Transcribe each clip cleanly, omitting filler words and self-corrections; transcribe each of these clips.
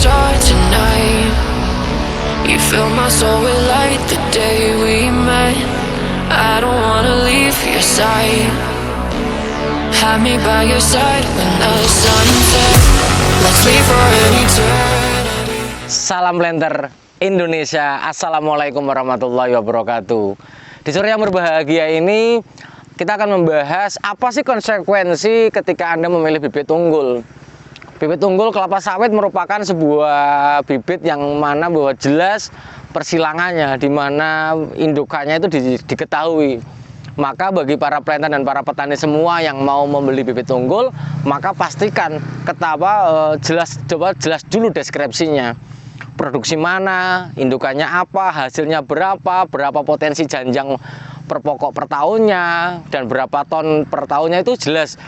start tonight. You fill my soul with light the day we met. I don't wanna leave your side. Have me by your side when the sun sets. Let's leave for an eternity. Salam Blender Indonesia. Assalamualaikum warahmatullahi wabarakatuh. Di sore yang berbahagia ini kita akan membahas apa sih konsekuensi ketika Anda memilih bibit unggul. Bibit unggul kelapa sawit merupakan sebuah bibit yang mana bahwa jelas persilangannya, di mana indukannya itu diketahui. Maka bagi para planter dan para petani semua yang mau membeli bibit unggul, maka pastikan jelas dulu deskripsinya. Produksi mana, indukannya apa, hasilnya berapa potensi janjang per pokok per tahunnya, dan berapa ton per tahunnya itu jelas.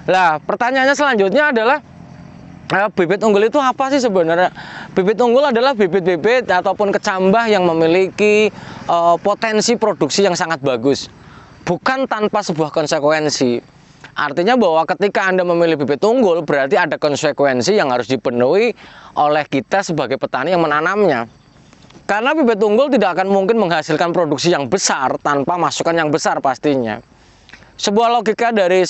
Lah, pertanyaannya selanjutnya adalah bibit unggul itu apa sih sebenarnya? Bibit unggul adalah bibit-bibit ataupun kecambah yang memiliki potensi produksi yang sangat bagus, bukan tanpa sebuah konsekuensi. Artinya bahwa ketika Anda memilih bibit unggul, berarti ada konsekuensi yang harus dipenuhi oleh kita sebagai petani yang menanamnya. Karena bibit unggul tidak akan mungkin menghasilkan produksi yang besar tanpa masukan yang besar pastinya. Sebuah logika dari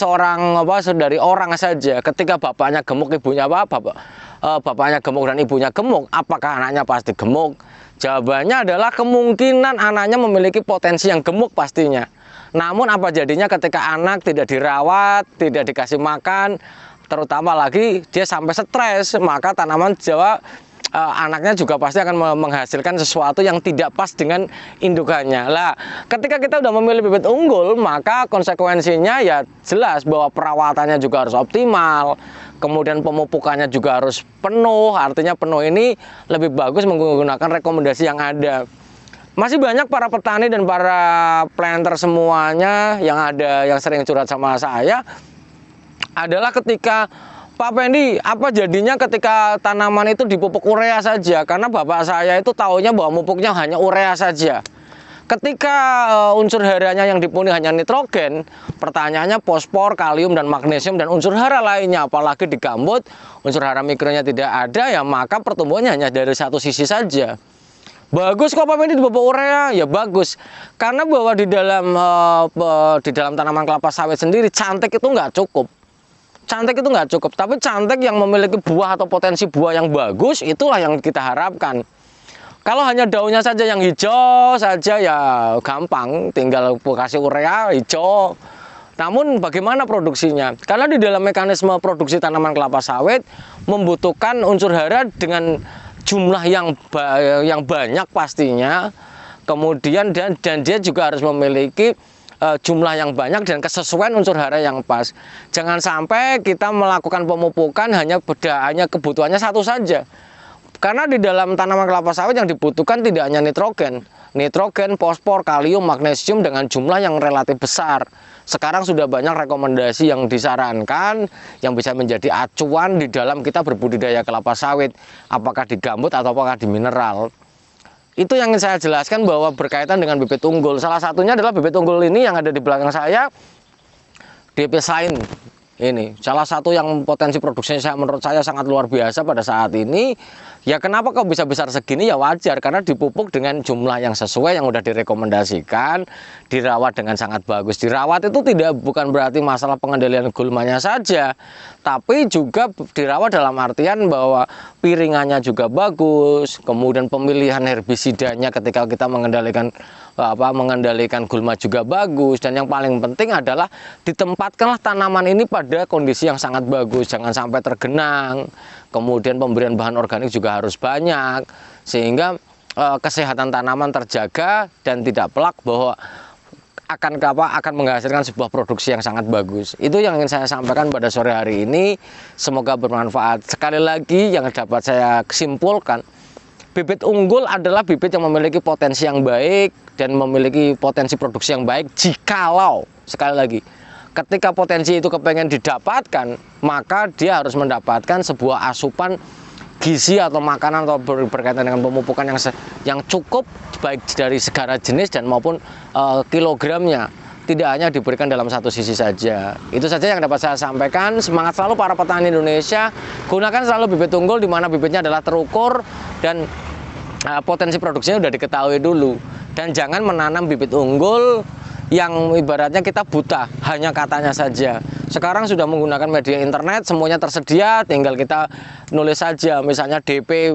dari orang saja, ketika bapaknya gemuk, ibunya bapaknya gemuk dan ibunya gemuk, apakah anaknya pasti gemuk? Jawabannya adalah kemungkinan anaknya memiliki potensi yang gemuk pastinya. Namun apa jadinya ketika anak tidak dirawat, tidak dikasih makan, terutama lagi dia sampai stres, maka tanaman anaknya juga pasti akan menghasilkan sesuatu yang tidak pas dengan indukannya. Lah, ketika kita udah memilih bibit unggul, maka konsekuensinya ya jelas bahwa perawatannya juga harus optimal, kemudian pemupukannya juga harus penuh. Artinya penuh ini lebih bagus menggunakan rekomendasi yang ada. Masih banyak para petani dan para planter semuanya yang sering curhat sama saya adalah ketika, Pak Pendi, apa jadinya ketika tanaman itu dipupuk urea saja? Karena bapak saya itu taunya bahwa pupuknya hanya urea saja. Ketika unsur haranya yang dipenuhi hanya nitrogen, pertanyaannya fosfor, kalium, dan magnesium, dan unsur hara lainnya, apalagi di gambut, unsur hara mikronya tidak ada, ya maka pertumbuhannya hanya dari satu sisi saja. Bagus kok Pak Pendi dipupuk urea, ya bagus. Karena bahwa di dalam tanaman kelapa sawit sendiri, cantik itu nggak cukup. Cantik itu nggak cukup, tapi cantik yang memiliki buah atau potensi buah yang bagus, itulah yang kita harapkan. Kalau hanya daunnya saja yang hijau saja ya gampang, tinggal kasih urea hijau. Namun bagaimana produksinya? Karena di dalam mekanisme produksi tanaman kelapa sawit membutuhkan unsur hara dengan jumlah yang banyak pastinya. Kemudian dan dia juga harus memiliki jumlah yang banyak dan kesesuaian unsur hara yang pas. Jangan sampai kita melakukan pemupukan hanya kebutuhannya satu saja. Karena di dalam tanaman kelapa sawit yang dibutuhkan tidak hanya nitrogen, fosfor, kalium, magnesium dengan jumlah yang relatif besar. Sekarang sudah banyak rekomendasi yang disarankan yang bisa menjadi acuan di dalam kita berbudidaya kelapa sawit, apakah di gambut atau apakah di mineral. Itu yang ingin saya jelaskan bahwa berkaitan dengan bibit unggul. Salah satunya adalah bibit unggul ini yang ada di belakang saya, DP Shine. Ini salah satu yang potensi produksinya menurut saya sangat luar biasa pada saat ini. Ya kenapa kok bisa besar segini? Ya wajar, karena dipupuk dengan jumlah yang sesuai yang udah direkomendasikan, dirawat dengan sangat bagus. Dirawat itu bukan berarti masalah pengendalian gulmanya saja, tapi juga dirawat dalam artian bahwa piringannya juga bagus, kemudian pemilihan herbisidanya ketika kita mengendalikan gulma juga bagus, dan yang paling penting adalah ditempatkanlah tanaman ini pada kondisi yang sangat bagus, jangan sampai tergenang. Kemudian pemberian bahan organik juga harus banyak sehingga kesehatan tanaman terjaga dan tidak pelak bahwa akan menghasilkan sebuah produksi yang sangat bagus. Itu yang ingin saya sampaikan pada sore hari ini. Semoga bermanfaat. Sekali lagi yang dapat saya simpulkan, bibit unggul adalah bibit yang memiliki potensi yang baik dan memiliki potensi produksi yang baik jikalau, sekali lagi, ketika potensi itu kepengen didapatkan, maka dia harus mendapatkan sebuah asupan gizi atau makanan atau berkaitan dengan pemupukan yang cukup baik dari segala jenis dan maupun kilogramnya. tidak hanya diberikan dalam satu sisi saja. Itu saja yang dapat saya sampaikan. Semangat selalu para petani Indonesia. Gunakan selalu bibit unggul di mana bibitnya adalah terukur dan potensi produksinya sudah diketahui dulu. Dan jangan menanam bibit unggul yang ibaratnya kita buta, hanya katanya saja. Sekarang sudah menggunakan media internet, semuanya tersedia, tinggal kita nulis saja. Misalnya DP,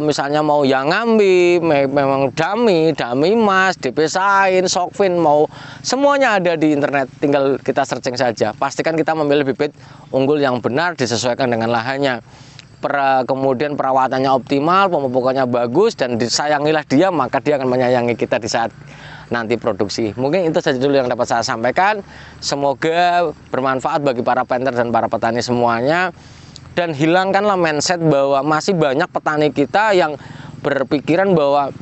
misalnya mau yang ngambi, memang dami mas, DP sain, sokvin, mau semuanya ada di internet, tinggal kita searching saja. Pastikan kita memilih bibit unggul yang benar, disesuaikan dengan lahannya. Kemudian perawatannya optimal, pemupukannya bagus, dan disayangilah dia, maka dia akan menyayangi kita di saat nanti produksi. Mungkin itu saja dulu yang dapat saya sampaikan. Semoga bermanfaat bagi para planter dan para petani semuanya. Dan hilangkanlah mindset bahwa masih banyak petani kita yang berpikiran bahwa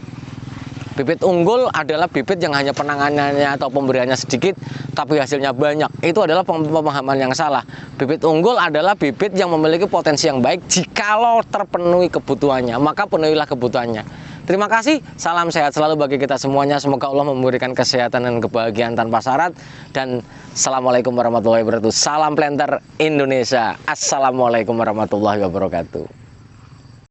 bibit unggul adalah bibit yang hanya penanganannya atau pemberiannya sedikit tapi hasilnya banyak. Itu adalah pemahaman yang salah. Bibit unggul adalah bibit yang memiliki potensi yang baik jikalau terpenuhi kebutuhannya, maka penuhilah kebutuhannya. Terima kasih, salam sehat selalu bagi kita semuanya. Semoga Allah memberikan kesehatan dan kebahagiaan tanpa syarat. Dan assalamualaikum warahmatullahi wabarakatuh. Salam planter Indonesia. Assalamualaikum warahmatullahi wabarakatuh.